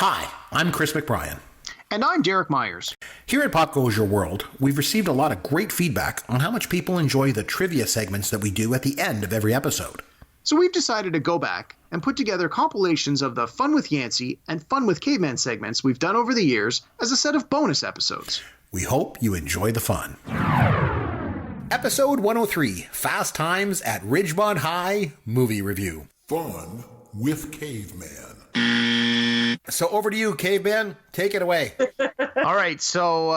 Hi, I'm Chris McBrien. And I'm Derek Myers. Here at Pop Goes Your World, we've received a lot of great feedback on how much people enjoy the trivia segments that we do at the end of every episode. So we've decided to go back and put together compilations of the Fun with Yancey and Fun with Caveman segments we've done over the years as a set of bonus episodes. We hope you enjoy the fun. Episode 103, Fast Times at Ridgemont High Movie Review. Fun with Caveman. So over to you, Caveman. Take it away. All right, so...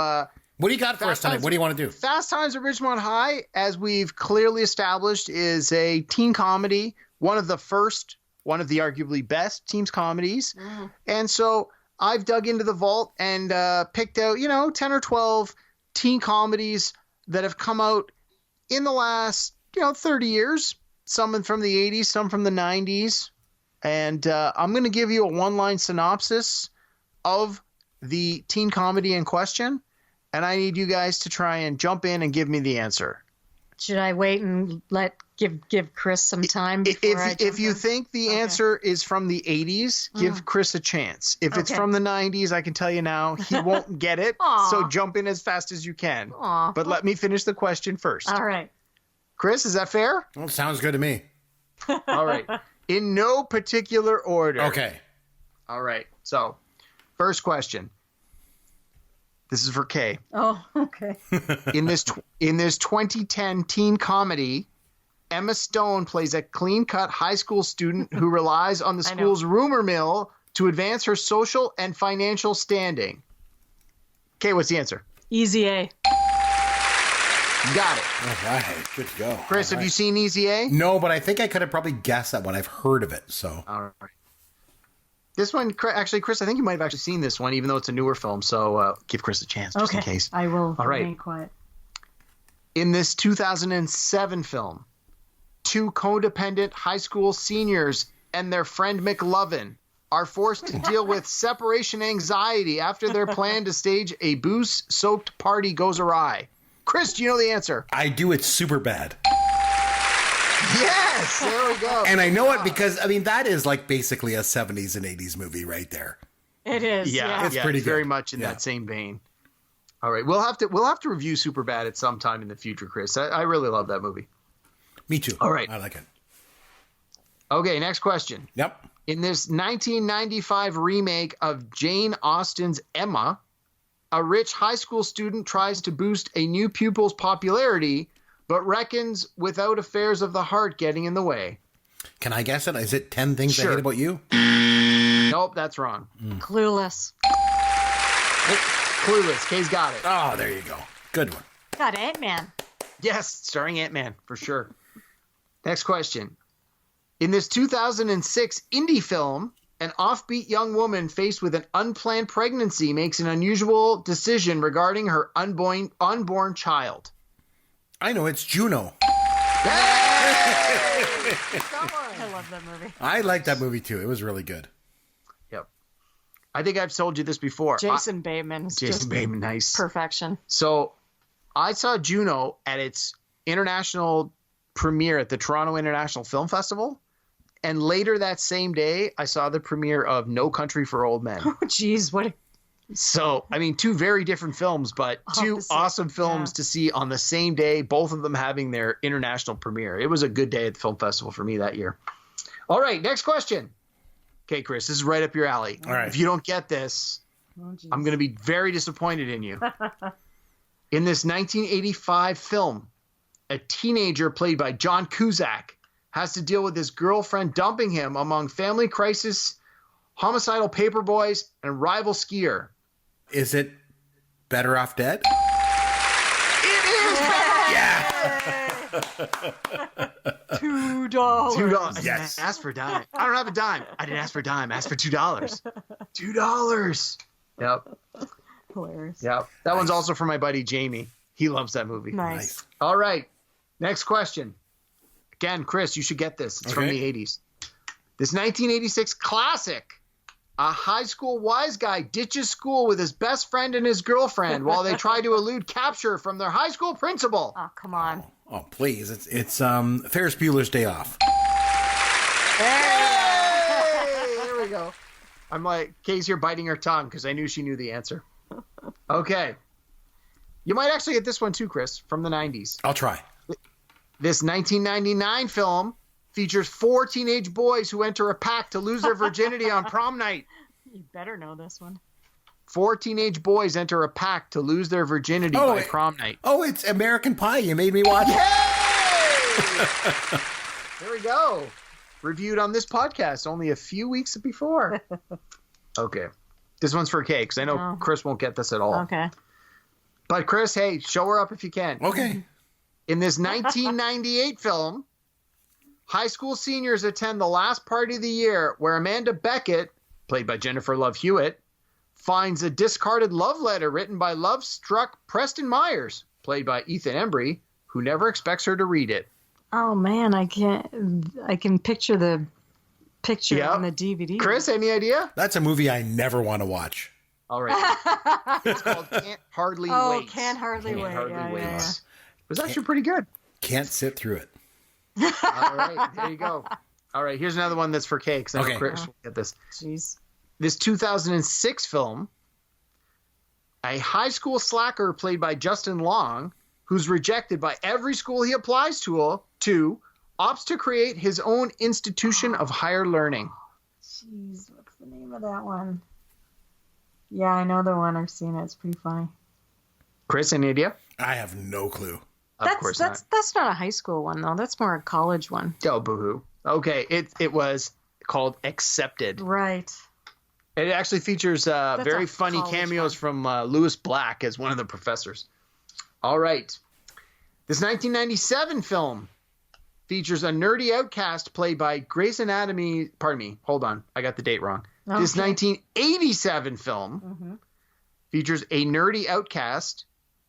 what do you got for us tonight? What do you want to do? Fast Times at Ridgemont High, as we've clearly established, is a teen comedy, one of the arguably best teen comedies. Mm. And so I've dug into the vault and picked out, 10 or 12 teen comedies that have come out in the last, 30 years. Some from the 80s, some from the 90s. And I'm going to give you a one-line synopsis of the teen comedy in question. And I need you guys to try and jump in and give me the answer. Should I wait and give Chris some time before if you think the answer is from the 80s, give Chris a chance. If it's from the 90s, I can tell you now, he won't get it. So jump in as fast as you can. But let me finish the question first. All right. Chris, is that fair? Well, sounds good to me. All right. In no particular order. Okay. All right. So, first question. This is for Kay. Oh, okay. In this 2010 teen comedy, Emma Stone plays a clean-cut high school student who relies on the school's rumor mill to advance her social and financial standing. Kay, what's the answer? Easy A. Got it. All right. Good to go. Chris, have you seen Easy A? No, but I think I could have probably guessed that one. I've heard of it, so. All right. This one, actually, Chris, I think you might have actually seen this one, even though it's a newer film. So give Chris a chance, just in case. I will remain quiet. In this 2007 film, two codependent high school seniors and their friend McLovin are forced to deal with separation anxiety after their plan to stage a booze-soaked party goes awry. Chris, do you know the answer? I do. It's super bad. Yes, there we go. And I know it because, that is like basically a 70s and 80s movie right there. It is. Yeah, it's pretty good. Very much in that same vein. All right, we'll have to review Superbad at some time in the future, Chris. I really love that movie. Me too. All right. I like it. Okay, next question. Yep. In this 1995 remake of Jane Austen's Emma, a rich high school student tries to boost a new pupil's popularity, but reckons without affairs of the heart getting in the way. Can I guess it? Is it 10 Things I Hate About You? Nope, that's wrong. Clueless. Clueless. Kay's got it. Oh, there you go. Good one. Got Ant-Man. Yes, starring Ant-Man, for sure. Next question. In this 2006 indie film, an offbeat young woman faced with an unplanned pregnancy makes an unusual decision regarding her unborn child. I know, it's Juno. I love that movie. I like that movie too. It was really good. Yep. I think I've told you this before. Jason Bateman. Nice. Perfection. So I saw Juno at its international premiere at the Toronto International Film Festival. And later that same day, I saw the premiere of No Country for Old Men. Oh, geez. What? So, two very different films, but two awesome films to see on the same day, both of them having their international premiere. It was a good day at the film festival for me that year. All right, next question. Okay, Chris, this is right up your alley. All right. If you don't get this, I'm going to be very disappointed in you. In this 1985 film, a teenager played by John Cusack has to deal with his girlfriend dumping him among family crisis, homicidal paperboys, and rival skier. Is it Better Off Dead? It is Better $2. $2. Yes. I asked for a dime. I don't have a dime. I didn't ask for a dime. I asked for $2. $2. Yep. Hilarious. Yep. That one's also for my buddy Jamie. He loves that movie. Nice. All right. Next question. Again, Chris, you should get this. It's from the 80s. This 1986 classic. A high school wise guy ditches school with his best friend and his girlfriend while they try to elude capture from their high school principal. Oh, come on. Oh, please. It's Ferris Bueller's Day Off. Hey! There we go. I'm like, Kay's here biting her tongue because I knew she knew the answer. Okay. You might actually get this one too, Chris, from the 90s. I'll try. This 1999 film features 4 teenage boys who enter a pact to lose their virginity on prom night. You better know this one. 4 teenage boys enter a pact to lose their virginity by prom night. Oh, it's American Pie. You made me watch it. Yay! There we go. Reviewed on this podcast only a few weeks before. Okay. This one's for Kay, because I know Chris won't get this at all. Okay. But Chris, hey, show her up if you can. Okay. In this 1998 film, high school seniors attend the last party of the year where Amanda Beckett, played by Jennifer Love Hewitt, finds a discarded love letter written by love-struck Preston Myers, played by Ethan Embry, who never expects her to read it. Oh man, I can picture the picture on the DVD. Chris, any idea? That's a movie I never want to watch. All right. It's called Can't Hardly Wait. Oh, Can't Hardly Wait. Yeah. It was actually pretty good. Can't sit through it. All right, there you go. All right, here's another one that's for Kay, because I know Chris will get this. Jeez. This 2006 film, a high school slacker played by Justin Long, who's rejected by every school he applies to, opts to create his own institution of higher learning. Jeez, what's the name of that one? Yeah, I know the one. I've seen it. It's pretty funny. Chris, any idea? I have no clue. Of course not. That's not a high school one, though. That's more a college one. Oh, boo-hoo. Okay, it was called Accepted. Right. It actually features very funny cameos one. from Lewis Black as one of the professors. All right. This 1997 film features a nerdy outcast played by Grey's Anatomy. Pardon me. Hold on. I got the date wrong. Okay. This 1987 film features a nerdy outcast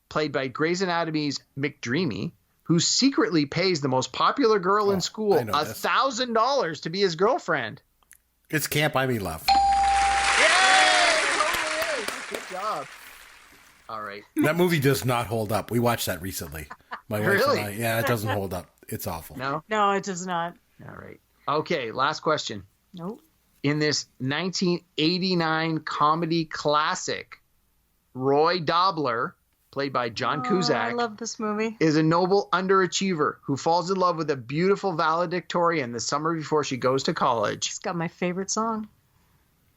played by Grey's Anatomy's McDreamy, who secretly pays the most popular girl in school $1,000 to be his girlfriend. It's Can't Buy Me Love. Good job. All right. That movie does not hold up. We watched that recently. My wife and I. Yeah, it doesn't hold up. It's awful. No, it does not. All right. Okay, last question. Nope. In this 1989 comedy classic, Roy Dobler, played by John Cusack, I love this movie, is a noble underachiever who falls in love with a beautiful valedictorian the summer before she goes to college. It's got my favorite song.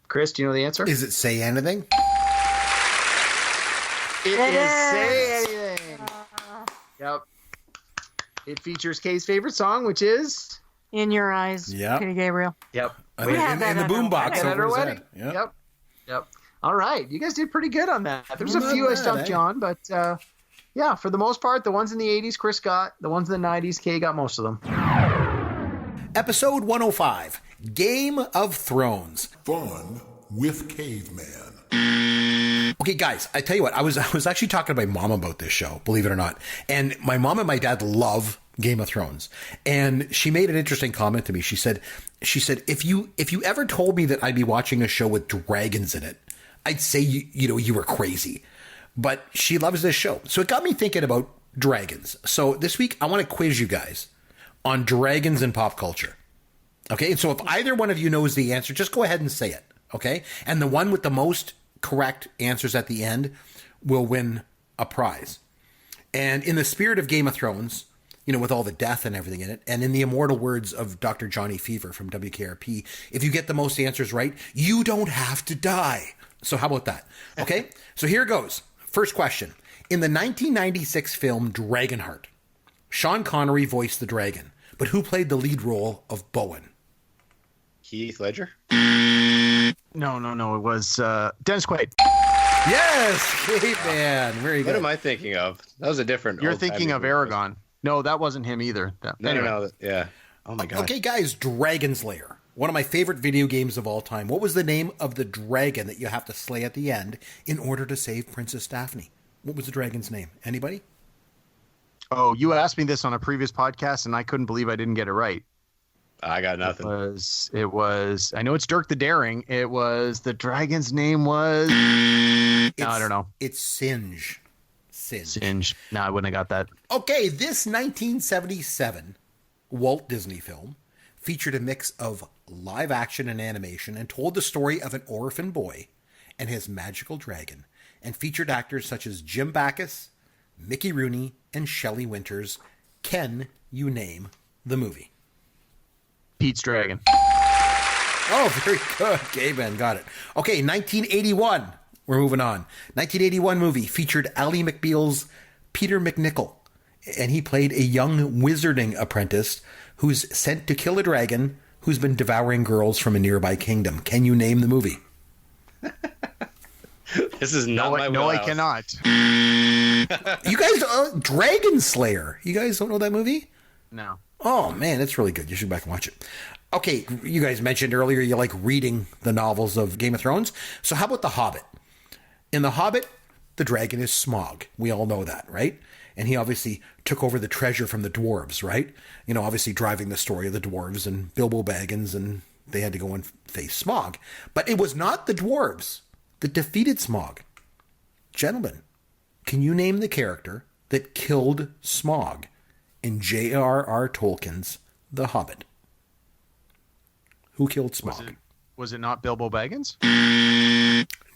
Chris, do you know the answer? Is it Say Anything? It is Say Anything. Yep. It features Kay's favorite song, which is In Your Eyes. Yep. Petey Gabriel. Yep. In the boombox over his head. Yep. All right. You guys did pretty good on that. There's a few I stumped you on, but yeah, for the most part, the ones in the 80s Chris got, the ones in the 90s Kay got most of them. Episode 105, Game of Thrones. Fun with Caveman. Okay, guys, I tell you what, I was actually talking to my mom about this show, believe it or not. And my mom and my dad love Game of Thrones. And she made an interesting comment to me. She said, if you ever told me that I'd be watching a show with dragons in it, I'd say you were crazy. But she loves this show. So it got me thinking about dragons. So this week I want to quiz you guys on dragons in pop culture. Okay? And so if either one of you knows the answer, just go ahead and say it. Okay? And the one with the most correct answers at the end will win a prize. And in the spirit of Game of Thrones, with all the death and everything in it, and in the immortal words of Dr. Johnny Fever from WKRP, if you get the most answers right, you don't have to die. So how about that? Okay, so here goes. First question. In the 1996 film Dragonheart, Sean Connery voiced the dragon, but who played the lead role of Bowen? Heath Ledger? No. It was Dennis Quaid. Yes, Caveman. Very good. What am I thinking of? That was a different. You're thinking of Aragon. No, that wasn't him either. No. Yeah. Oh my God. Okay, guys, Dragon's Lair. One of my favorite video games of all time. What was the name of the dragon that you have to slay at the end in order to save Princess Daphne? What was the dragon's name? Anybody? Oh, you asked me this on a previous podcast, and I couldn't believe I didn't get it right. I got nothing. It was. I know it's Dirk the Daring. It was the dragon's name was. I don't know. It's Singe. Singe. No, I wouldn't have got that. Okay, this 1977 Walt Disney film featured a mix of live action and animation and told the story of an orphan boy and his magical dragon, and featured actors such as Jim Backus, Mickey Rooney, and Shelley Winters. Can you name the movie? Pete's Dragon. Oh, very good. Caveman got it. Okay, 1981. We're moving on. 1981 movie featured Ally McBeal's Peter McNichol, and he played a young wizarding apprentice who's sent to kill a dragon who's been devouring girls from a nearby kingdom. Can you name the movie? This is not my No, I wheelhouse. cannot. You guys, Dragon Slayer. You guys don't know that movie? No. Oh, man, it's really good. You should go back and watch it. Okay, you guys mentioned earlier you like reading the novels of Game of Thrones. So how about The Hobbit? In The Hobbit, the dragon is Smaug. We all know that, right? And he obviously took over the treasure from the dwarves, right? You know, obviously driving the story of the dwarves and Bilbo Baggins, and they had to go and face Smaug. But it was not the dwarves that defeated Smaug. Gentlemen, can you name the character that killed Smaug in J.R.R. Tolkien's The Hobbit? Who killed Smaug? Was it not Bilbo Baggins?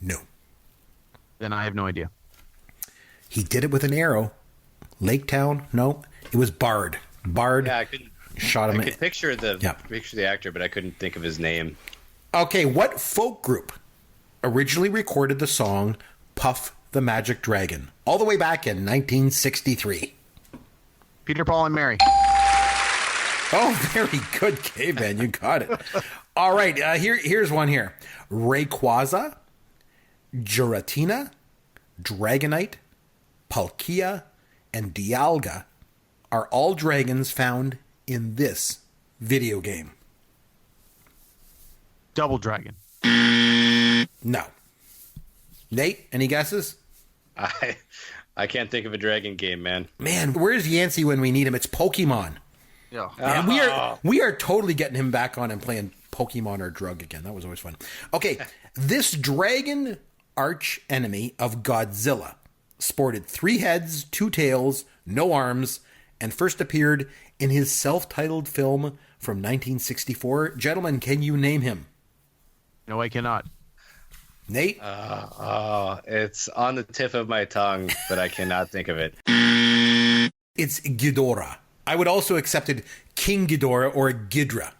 No. Then I have no idea. He did it with an arrow. Lake Town? No. It was Bard. Bard Yeah, I couldn't. shot him. I could picture the Yeah. actor, but I couldn't think of his name. Okay, what folk group originally recorded the song Puff the Magic Dragon all the way back in 1963? Peter, Paul, and Mary. Oh, very good, Caveman. You got it. All right, here's one here. Rayquaza, Giratina, Dragonite, Palkia, and Dialga are all dragons found in this video game. Double Dragon. No. Nate, any guesses? I can't think of a dragon game, man. Man, where's Yancey when we need him? It's Pokemon. Yeah. And we are totally getting him back on and playing Pokemon or Drug again. That was always fun. Okay, this dragon arch enemy of Godzilla sported 3 heads, 2 tails, no arms, and first appeared in his self-titled film from 1964. Gentlemen, can you name him? No, I cannot. Nate? It's on the tip of my tongue, but I cannot think of it. It's Ghidorah. I would also accepted King Ghidorah or Ghidra.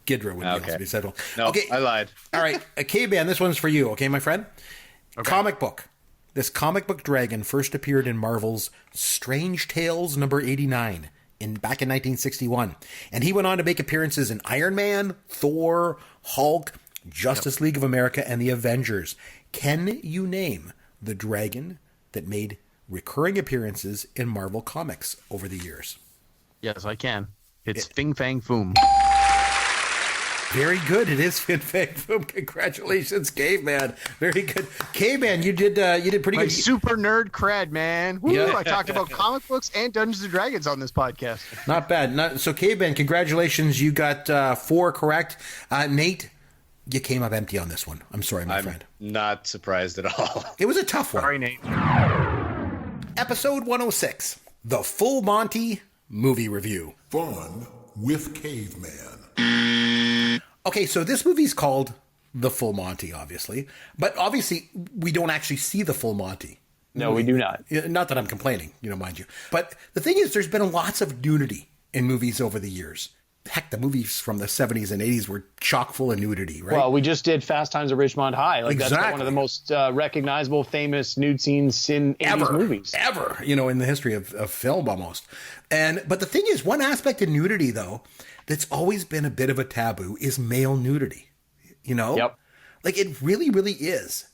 Ghidra would also be said. No, Okay, I lied. all right, K-Ban, this one's for you, okay, my friend? Okay. Comic book. This comic book dragon first appeared in Marvel's Strange Tales number 89 back in 1961. And he went on to make appearances in Iron Man, Thor, Hulk, Justice League of America, and the Avengers. Can you name the dragon that made recurring appearances in Marvel Comics over the years? Yes, I can. It's Fing Fang Foom. Very good. It is Fin Fang Foom. Congratulations, Caveman. Very good. Caveman, you did pretty My good. super nerd cred, man. Woo, Yeah. I talked about comic books and Dungeons and Dragons on this podcast. Not bad. So, Caveman, congratulations. You got 4 correct. Nate, you came up empty on this one. I'm sorry, my friend. Not surprised at all. It was a tough one. Sorry, Nate. Episode 106, The Full Monty Movie Review. Fun with Caveman. Okay, so this movie's called The Full Monty, obviously. But obviously, we don't actually see the full Monty. No, we do not. Not that I'm complaining, mind you. But the thing is, there's been lots of nudity in movies over the years. Heck, the movies from the 70s and 80s were chock full of nudity, right? Well, we just did Fast Times at Ridgemont High. Like Exactly. That's one of the most recognizable, famous nude scenes in 80s movies. Ever, in the history of film almost. But the thing is, one aspect of nudity, though, that's always been a bit of a taboo is male nudity. Yep. Like, it really, really is.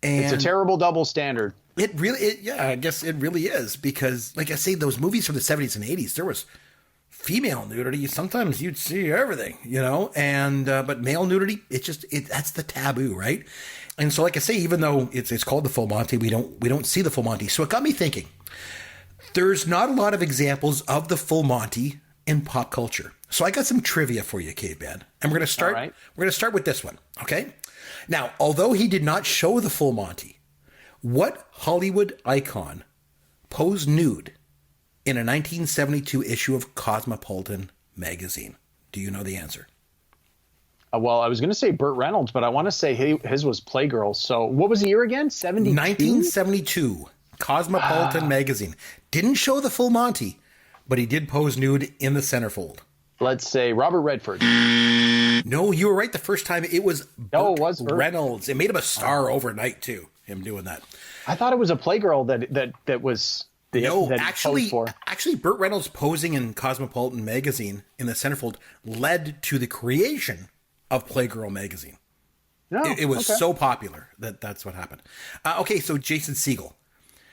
And It's a terrible double standard. I guess it really is. Because, like I say, those movies from the 70s and 80s, there was female nudity. Sometimes you'd see everything, but male nudity, that's the taboo, right? And so, like I say, even though it's called the Full Monty, we don't see the Full Monty. So it got me thinking. There's not a lot of examples of the Full Monty in pop culture. So I got some trivia for you, Caveman. And we're going to start. All right. We're going to start with this one. Okay. Now, although he did not show the Full Monty, what Hollywood icon posed nude in a 1972 issue of Cosmopolitan magazine? Do you know the answer? Well, I was going to say Burt Reynolds, but I want to say his was Playgirl. So what was the year again? 72? 1972. Cosmopolitan magazine. Didn't show the full Monty, but he did pose nude in the centerfold. Let's say Robert Redford. No, you were right the first time. It was No, it was Burt. Reynolds. It made him a star overnight, too, him doing that. I thought it was a Playgirl that was the No, that he posed for. actually, Burt Reynolds posing in Cosmopolitan magazine in the centerfold led to the creation of Playgirl magazine. No, It was okay. so popular that's what happened. Okay, so Jason Segel.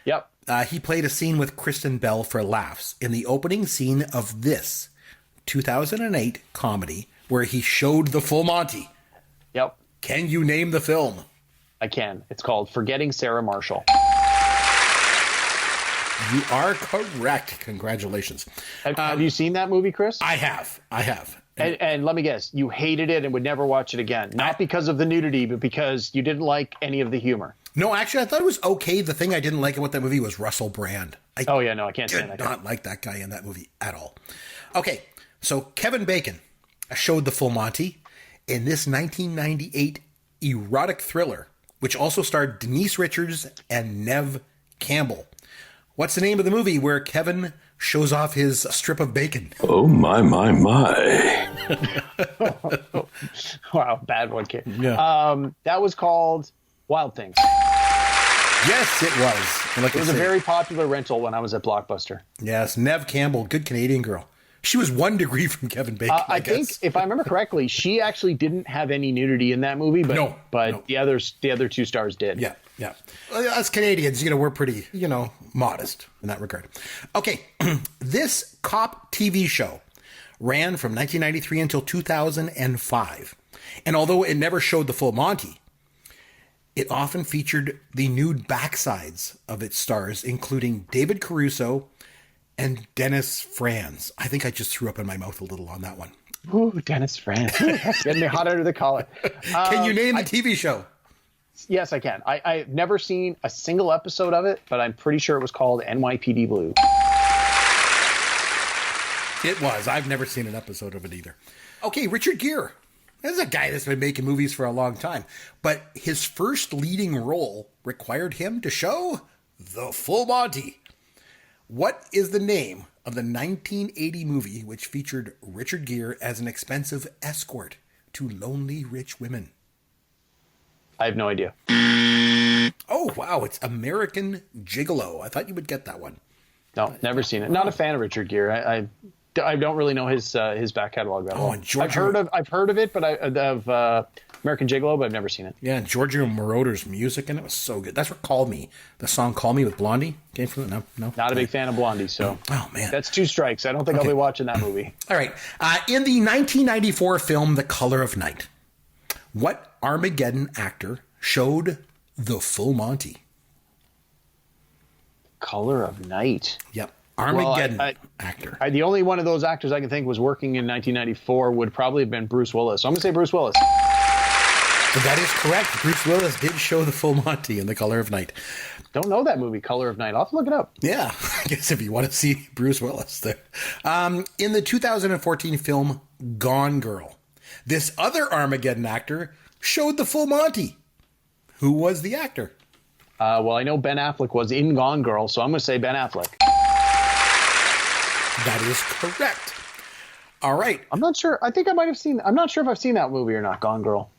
Yep. He played a scene with Kristen Bell for laughs in the opening scene of this 2008 comedy where he showed the full Monty. Yep. Can you name the film? I can. It's called Forgetting Sarah Marshall. You are correct. Congratulations. Have you seen that movie, Chris? I have. And let me guess, you hated it and would never watch it again. Not because of the nudity, but because you didn't like any of the humor. No, actually, I thought it was okay. The thing I didn't like about that movie was Russell Brand. I I can't stand did that guy. not like that guy in that movie at all. Okay, so Kevin Bacon showed the full Monty in this 1998 erotic thriller, which also starred Denise Richards and Neve Campbell. What's the name of the movie where Kevin shows off his strip of bacon? Oh, my. Wow, bad one, kid. Yeah. That was called Wild Things. Yes, it was. And like It was a very popular rental when I was at Blockbuster. Yes, Neve Campbell, good Canadian girl. She was 1 degree from Kevin Bacon. I think, if I remember correctly, she actually didn't have any nudity in that movie, but No. the other two stars did. Yeah. Well, as Canadians, we're pretty, modest in that regard. Okay, this cop TV show ran from 1993 until 2005. And although it never showed the full Monty, it often featured the nude backsides of its stars, including David Caruso and Dennis Franz. I think I just threw up in my mouth a little on that one. Ooh, Dennis Franz. That's getting me hot under the collar. Can you name the TV show? Yes, I can. I've never seen a single episode of it, but I'm pretty sure it was called NYPD Blue. It was. I've never seen an episode of it either. Okay, Richard Gere. This is a guy that's been making movies for a long time, but his first leading role required him to show the full Monty. What is the name of the 1980 movie which featured Richard Gere as an expensive escort to lonely rich women? I have no idea. Oh, wow. It's American Gigolo. I thought you would get that one. No, never seen it. Not a fan of Richard Gere. I don't really know his back catalog that well. and Georgia- I've heard of it, but of American Gigolo, but I've never seen it. Yeah, and Giorgio Moroder's music, and it was so good. That's what Call Me. The song Call Me with Blondie came from it. No. Not a big fan of Blondie, so Oh, man. that's 2 strikes. I don't think I'll be watching that movie. All right. In the 1994 film The Color of Night, what Armageddon actor showed the full Monty? Color of Night. Yep. Armageddon Well, actor. The only one of those actors I can think was working in 1994 would probably have been Bruce Willis. So I'm going to say Bruce Willis. That is correct. Bruce Willis did show the full Monty in The Color of Night. Don't know that movie, Color of Night. I'll have to look it up. Yeah, I guess if you want to see Bruce Willis there. In the 2014 film Gone Girl, this other Armageddon actor showed the full Monty. Who was the actor? Well, I know Ben Affleck was in Gone Girl, so I'm going to say Ben Affleck. That is correct. All right. I'm not sure. I think I might have seen. I'm not sure if I've seen that movie or not. Gone Girl.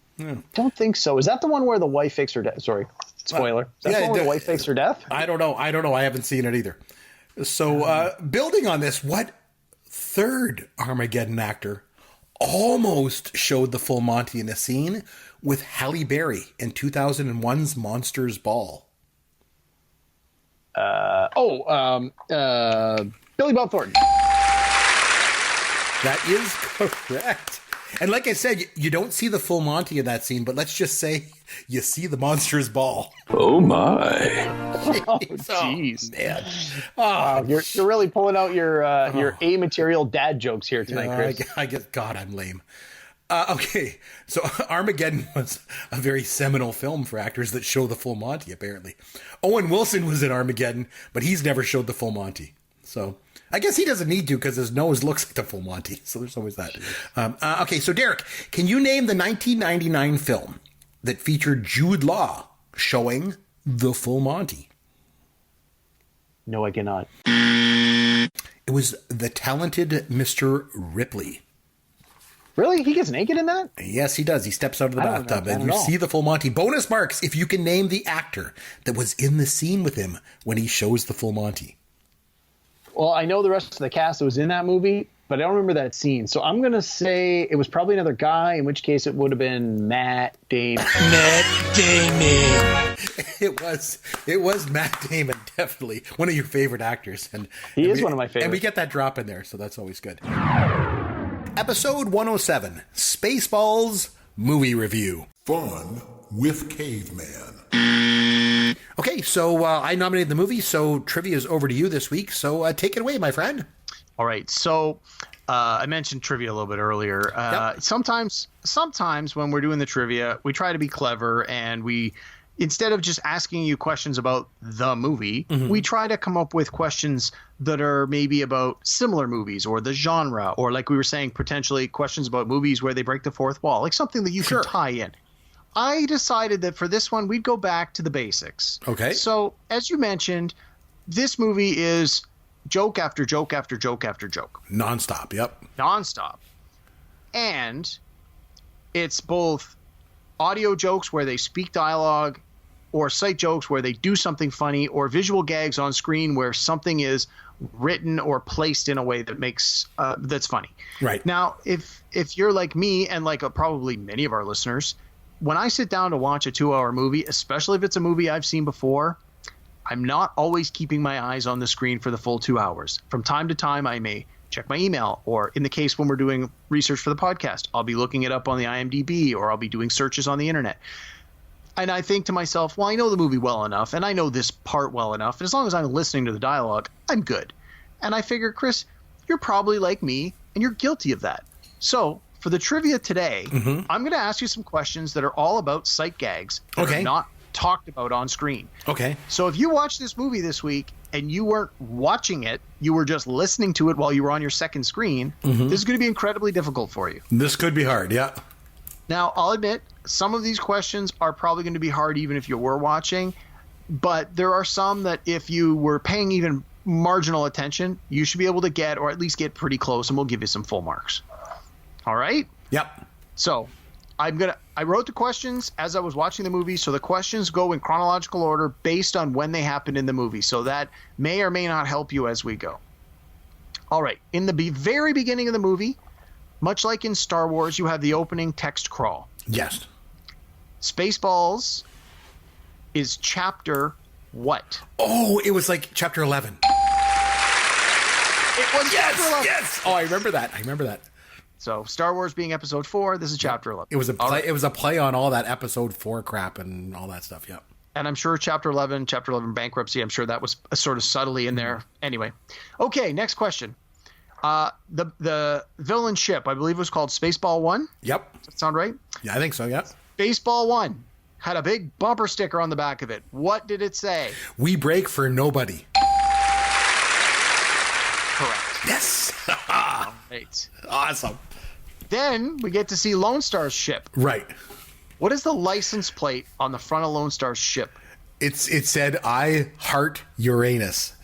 Don't think so. Is that the one where the wife fakes her death? Sorry, spoiler. Is that the one where the wife fakes her death? I don't know. I haven't seen it either. So, building on this, what third Armageddon actor almost showed the full Monty in a scene with Halle Berry in 2001's Monsters Ball? Billy Bob Thornton. That is correct. And like I said, you don't see the full Monty in that scene, but let's just say you see the Monsters Ball. Oh, my. Oh, jeez. Man. Wow, you're really pulling out your A-material dad jokes here tonight, Chris. I guess, God, I'm lame. Okay, so Armageddon was a very seminal film for actors that show the full Monty, apparently. Owen Wilson was in Armageddon, but he's never showed the full Monty. So I guess he doesn't need to because his nose looks like the full Monty. So there's always that. Okay, so Derek, can you name the 1999 film that featured Jude Law showing the full Monty? No, I cannot. It was The Talented Mr. Ripley. Really? He gets naked in that? Yes, he does. He steps out of the bathtub and you see the full Monty. Bonus marks if you can name the actor that was in the scene with him when he shows the full Monty. Well, I know the rest of the cast that was in that movie, but I don't remember that scene. So I'm going to say it was probably another guy, in which case it would have been Matt Damon. Matt Damon. It was Matt Damon, definitely. One of your favorite actors. He is one of my favorites. And we get that drop in there, so that's always good. Episode 107, Spaceballs Movie Review. Fun with Caveman. Okay, so I nominated the movie, so trivia is over to you this week. So take it away, my friend. All right. So I mentioned trivia a little bit earlier. Yep. Sometimes when we're doing the trivia, we try to be clever, and instead of just asking you questions about the movie, we try to come up with questions that are maybe about similar movies or the genre, or like we were saying, potentially questions about movies where they break the fourth wall, like something that you can tie in. I decided that for this one, we'd go back to the basics. Okay. So as you mentioned, this movie is joke after joke after joke after joke. Nonstop, yep. Nonstop. And it's both audio jokes where they speak dialogue, or sight jokes where they do something funny, or visual gags on screen where something is written or placed in a way that makes that's funny. Right. Now, if you're like me and like probably many of our listeners, when I sit down to watch a 2-hour movie, especially if it's a movie I've seen before, I'm not always keeping my eyes on the screen for the full 2 hours. From time to time, I may check my email, or in the case when we're doing research for the podcast, I'll be looking it up on the IMDb, or I'll be doing searches on the internet. And I think to myself, well, I know the movie well enough, and I know this part well enough, and as long as I'm listening to the dialogue, I'm good. And I figure, Chris, you're probably like me, and you're guilty of that. So for the trivia today, I'm going to ask you some questions that are all about sight gags that are not talked about on screen. Okay. So if you watch this movie this week and you weren't watching it, you were just listening to it while you were on your second screen, this is going to be incredibly difficult for you. This could be hard, yeah. Now, I'll admit, some of these questions are probably going to be hard even if you were watching, but there are some that if you were paying even marginal attention, you should be able to get, or at least get pretty close, and we'll give you some full marks. All right? Yep. So I wrote the questions as I was watching the movie, so the questions go in chronological order based on when they happened in the movie, so that may or may not help you as we go. All right. In the very beginning of the movie, much like in Star Wars, you have the opening text crawl. Yes. Spaceballs is chapter what? Oh, it was like chapter 11. It was chapter 11. Yes. Oh, I remember that. So Star Wars being episode 4, this is chapter 11. It was a play. Right. It was a play on all that episode 4 crap and all that stuff. Yep. And I'm sure chapter 11 bankruptcy, I'm sure that was sort of subtly in there. Anyway. Okay, next question. The villain ship, I believe it was called Spaceball 1. Yep. Does that sound right? Yeah, I think so, yeah. Spaceball 1 had a big bumper sticker on the back of it. What did it say? We break for nobody. Correct. Yes. All right. Awesome. Then we get to see Lone Star's ship. Right. What is the license plate on the front of Lone Star's ship? It said, I heart Uranus.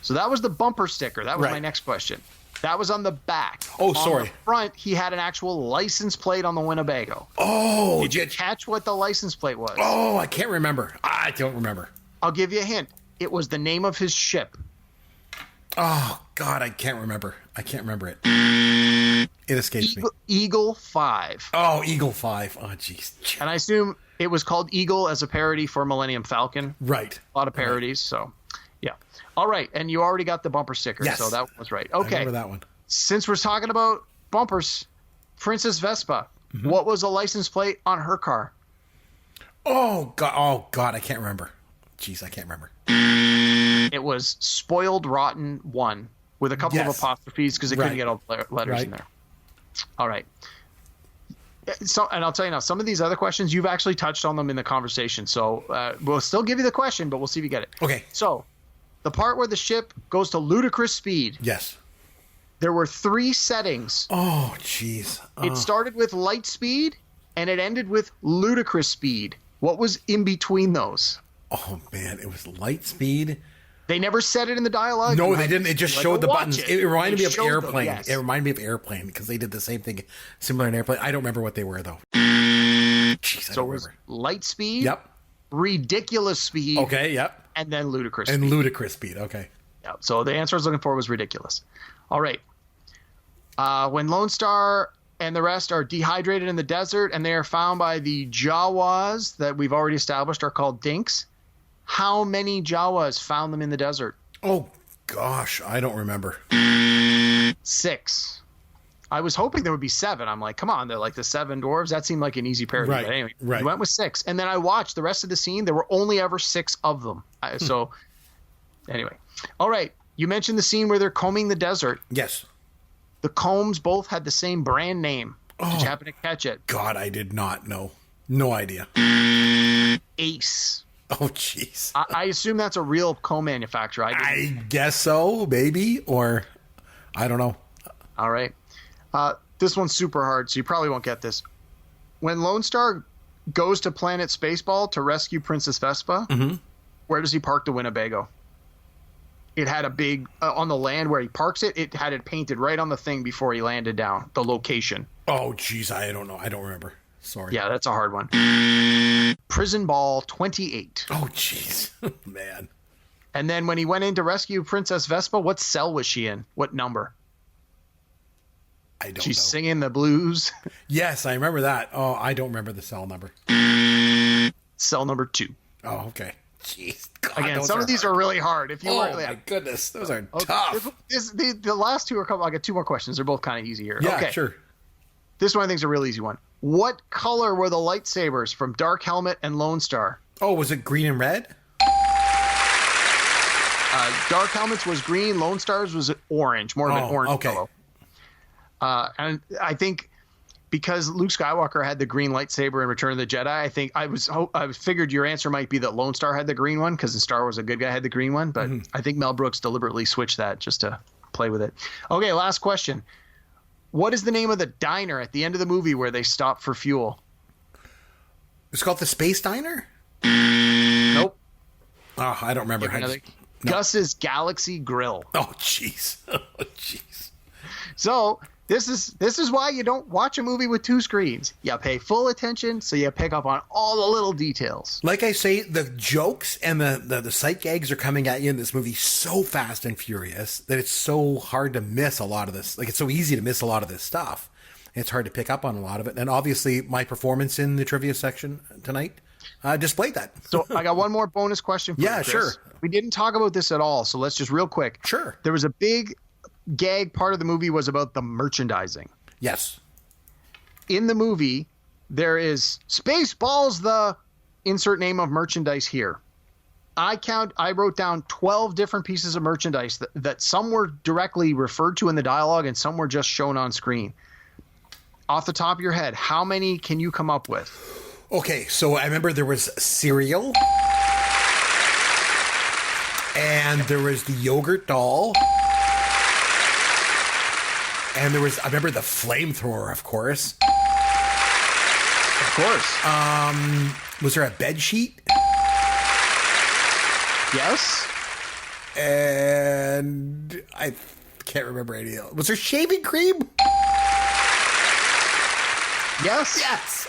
So that was the bumper sticker. That was my next question. That was on the back. Oh, sorry. On the front, he had an actual license plate on the Winnebago. Oh. Did you catch what the license plate was? Oh, I can't remember. I don't remember. I'll give you a hint. It was the name of his ship. Oh, God, I can't remember. I can't remember it. It escapes me. Eagle 5. Oh, Eagle 5. Oh, jeez. And I assume it was called Eagle as a parody for Millennium Falcon. Right. A lot of parodies, so yeah. All right, and you already got the bumper sticker, so that was right. Okay. I remember that one. Since we're talking about bumpers, Princess Vespa, what was the license plate on her car? Oh, God, I can't remember. Jeez, I can't remember. It was Spoiled Rotten 1 with a couple of apostrophes because it couldn't get all the letters in there. All right. So, and I'll tell you now, some of these other questions, you've actually touched on them in the conversation. So we'll still give you the question, but we'll see if you get it. Okay. So the part where the ship goes to ludicrous speed. Yes. There were 3 settings. Oh, jeez. It started with light speed, and it ended with ludicrous speed. What was in between those? Oh, man. It was light speed. They never said it in the dialogue. No, they didn't. It just showed the buttons. It reminded me of Airplane. Yes. It reminded me of Airplane because they did the same thing, similar in Airplane. I don't remember what they were, though. Jeez, I So don't it was remember. light speed, Yep. ridiculous speed, Okay, yep. and then ludicrous And speed. ludicrous speed. Okay. Yep. So the answer I was looking for was ridiculous. All right. When Lone Star and the rest are dehydrated in the desert and they are found by the Jawas that we've already established are called dinks, how many Jawas found them in the desert? Oh, gosh. I don't remember. 6. I was hoping there would be 7. I'm like, come on, they're like the 7 dwarves. That seemed like an easy parody. Right, But anyway, right. we went with 6. And then I watched the rest of the scene. There were only ever 6 of them. So anyway. All right. You mentioned the scene where they're combing the desert. Yes. The combs both had the same brand name. Did you happen to catch it? God, I did not know. No idea. Ace. Oh, jeez. I assume that's a real comb manufacturer. I guess so, maybe. Or, I don't know. All right. This one's super hard, so you probably won't get this. When Lone Star goes to Planet Spaceball to rescue Princess Vespa, where does he park the Winnebago? It had a big, on the land where he parks it, it had it painted right on the thing before he landed down, the location. Oh, jeez. I don't know. I don't remember. Sorry. Yeah, that's a hard one. Prison Ball 28. Oh, jeez. Man. And then when he went in to rescue Princess Vespa, what cell was she in? What number? I don't She's know. singing the blues. Yes, I remember that. Oh, I don't remember the cell number. Cell number 2. Oh, okay. Jeez. God, Again, those some of these hard. are really hard. If you Oh, weren't, my goodness. Those are Okay, tough. the last 2 are couple. I got 2 more questions. They're both kind of easy here. Yeah, okay. sure. This one I think is a real easy one. What color were the lightsabers from Dark Helmet and Lone Star? Oh, was it green and red? Dark Helmet's was green. Lone Star's was orange, more of an orange okay. yellow. And I think because Luke Skywalker had the green lightsaber in Return of the Jedi, I think I figured your answer might be that Lone Star had the green one because in Star Wars a good guy had the green one. But I think Mel Brooks deliberately switched that just to play with it. Okay, last question. What is the name of the diner at the end of the movie where they stop for fuel? It's called the Space Diner? Nope. Oh, I don't remember. I just- Gus's Galaxy Grill. Oh, jeez. Oh, jeez. So this is why you don't watch a movie with 2 screens. You pay full attention so you pick up on all the little details. Like I say, the jokes and the sight gags are coming at you in this movie so fast and furious that it's so hard to miss a lot of this. Like, it's so easy to miss a lot of this stuff. It's hard to pick up on a lot of it. And obviously, my performance in the trivia section tonight displayed that. So I got one more bonus question for you, Yeah, Chris. sure. We didn't talk about this at all, so let's just real quick. Sure. There was a big gag part of the movie was about the merchandising. Yes. In the movie, there is Spaceballs, the insert name of merchandise here. I wrote down 12 different pieces of merchandise that some were directly referred to in the dialogue and some were just shown on screen. Off the top of your head, how many can you come up with? Okay, so I remember there was cereal. And there was the yogurt doll. And I remember the flamethrower, of course. Of course. Was there a bed sheet? Yes. And I can't remember any else. Was there shaving cream? Yes. Yes.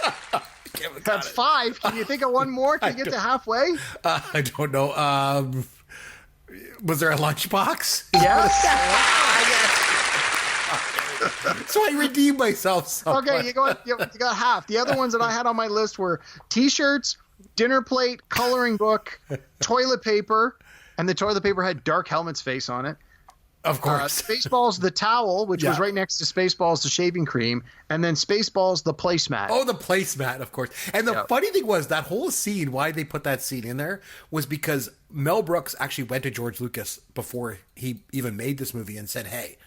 That's 5. Can you think of one more? Can you get to halfway? I don't know. Was there a lunchbox? Yes. So I redeemed myself somewhat. Okay, you got half. The other ones that I had on my list were T-shirts, dinner plate, coloring book, toilet paper, and the toilet paper had Dark Helmet's face on it. Of course. Spaceballs, the towel, which was Yeah. right next to Spaceballs, the shaving cream, and then Spaceballs, the placemat. Oh, the placemat, of course. And the funny thing was, that whole scene, why they put that scene in there, was because Mel Brooks actually went to George Lucas before he even made this movie and said, hey,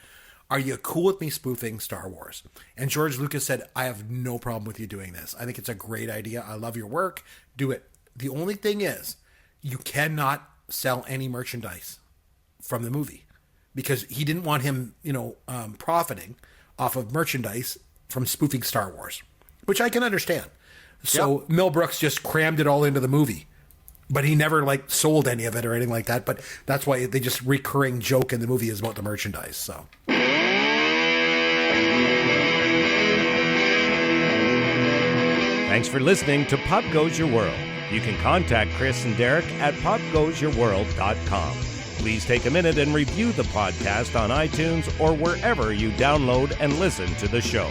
are you cool with me spoofing Star Wars? And George Lucas said, I have no problem with you doing this. I think it's a great idea. I love your work. Do it. The only thing is, you cannot sell any merchandise from the movie because he didn't want him, profiting off of merchandise from spoofing Star Wars, which I can understand. So Mel Brooks just crammed it all into the movie, but he never sold any of it or anything like that. But that's why they just recurring joke in the movie is about the merchandise. So. Thanks for listening to Pop Goes Your World. You can contact Chris and Derek at popgoesyourworld.com. Please take a minute and review the podcast on iTunes or wherever you download and listen to the show.